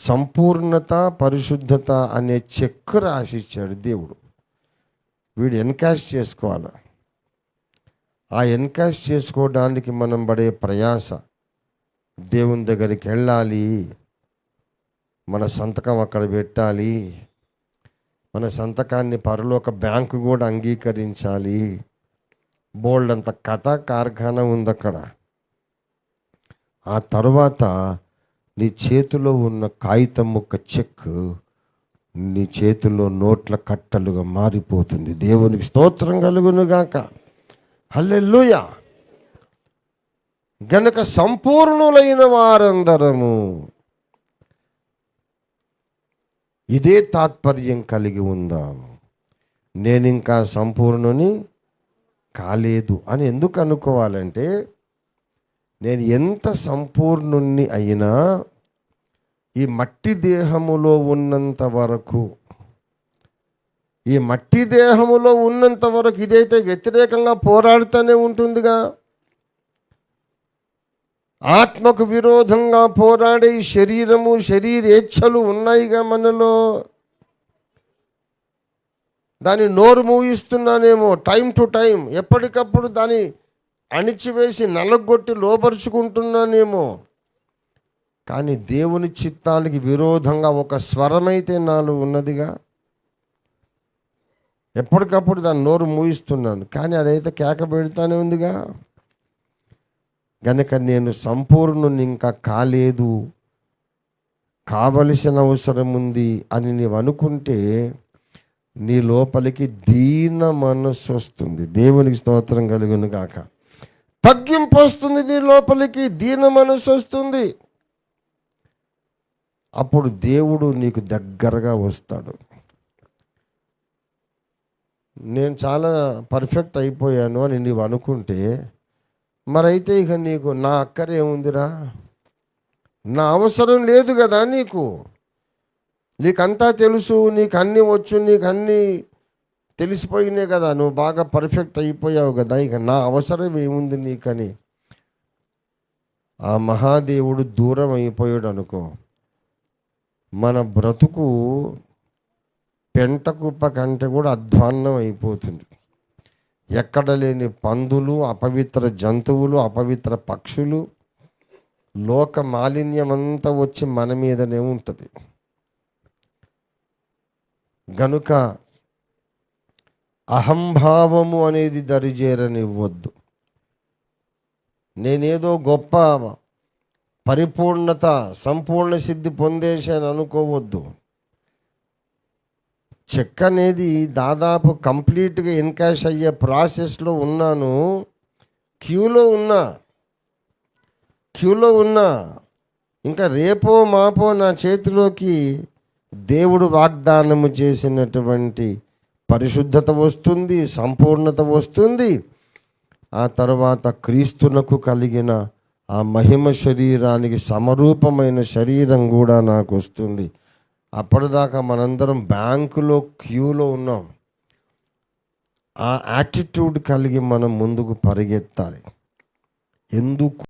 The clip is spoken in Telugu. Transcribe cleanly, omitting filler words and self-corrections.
సంపూర్ణత, పరిశుద్ధత అనే చెక్ రాసిచ్చాడు దేవుడు. వీడు ఎన్కాష్ చేసుకోవాలి. ఆ ఎన్కాష్ చేసుకోవడానికి మనం పడే ప్రయాస, దేవుని దగ్గరికి వెళ్ళాలి, మన సంతకం అక్కడ పెట్టాలి, మన సంతకాన్ని పరలోక బ్యాంకు కూడా అంగీకరించాలి. బోల్డ్ అంత కథ కార్ఖానా ఉంది అక్కడ. ఆ తర్వాత నీ చేతిలో ఉన్న కాగితం ముక్క చెక్ నీ చేతిలో నోట్ల కట్టలుగా మారిపోతుంది. దేవునికి స్తోత్రం కలుగునుగాక. హల్లెలూయా. గనుక సంపూర్ణులైన వారందరము ఇదే తాత్పర్యం కలిగి ఉందాం. నేనింకా సంపూర్ణుని కాలేదు అని ఎందుకు అనుకోవాలంటే, నేను ఎంత సంపూర్ణుణ్ణి అయినా ఈ మట్టి దేహములో ఉన్నంత వరకు, ఇదైతే వ్యతిరేకంగా పోరాడుతూనే ఉంటుందిగా. ఆత్మకు విరోధంగా పోరాడే శరీరము, శరీరేచ్ఛలు ఉన్నాయిగా మనలో. దాన్ని నోరు మూయిస్తున్నానేమో, టైం టు టైం, ఎప్పటికప్పుడు దాన్ని అణిచివేసి నలగొట్టి లోపరుచుకుంటున్నానేమో. కానీ దేవుని చిత్తానికి విరోధంగా ఒక స్వరమైతే నాలో ఉన్నదిగా. ఎప్పటికప్పుడు దాన్ని నోరు మూయిస్తున్నాను, కానీ అదైతే కేక పెడతానే ఉందిగా. గనుక నేను సంపూర్ణుని ఇంకా కాలేదు, కావలసిన అవసరం ఉంది అని నీవు అనుకుంటే నీ లోపలికి దీన మనస్సు వస్తుంది. దేవునికి స్తోత్రం కలుగును గాక. తగ్గింపు వస్తుంది, నీ లోపలికి దీన మనస్సు వస్తుంది. అప్పుడు దేవుడు నీకు దగ్గరగా వస్తాడు. నేను చాలా పర్ఫెక్ట్ అయిపోయాను అని నీవు అనుకుంటే, మరైతే ఇక నీకు నా అక్కరేముందిరా, నా అవసరం లేదు కదా. నీకంతా తెలుసు, నీకు అన్నీ వచ్చు, నీకు అన్నీ తెలిసిపోయినాయి కదా, నువ్వు బాగా పర్ఫెక్ట్ అయిపోయావు కదా, ఇక నా అవసరం ఏముంది నీకని ఆ మహాదేవుడు దూరం అయిపోయాడు అనుకో, మన బ్రతుకు పెంట కుప్ప కంటే కూడా అధ్వాన్నం అయిపోతుంది. ఎక్కడ లేని పందులు, అపవిత్ర జంతువులు, అపవిత్ర పక్షులు, లోక మాలిన్యం అంతా వచ్చి మన మీదనే ఉంటుంది. గనుక అహంభావము అనేది దరిజేరనివ్వద్దు. నేనేదో గొప్ప పరిపూర్ణత, సంపూర్ణ సిద్ధి పొందేశాను అనుకోవద్దు. చెక్ అనేది దాదాపు కంప్లీట్గా ఎన్కాష్ అయ్యే ప్రాసెస్లో ఉన్నాను. క్యూలో ఉన్నా ఇంకా రేపో మాపో నా చేతిలోకి దేవుడు వాగ్దానము చేసినటువంటి పరిశుద్ధత వస్తుంది, సంపూర్ణత వస్తుంది. ఆ తర్వాత క్రీస్తునకు కలిగిన ఆ మహిమ శరీరానికి సమరూపమైన శరీరం కూడా నాకు వస్తుంది. అప్పటిదాకా మనందరం బ్యాంకులో క్యూలో ఉన్నాం. ఆ యాటిట్యూడ్ కలిగి మనం ముందుకు పరిగెత్తాలి. ఎందుకు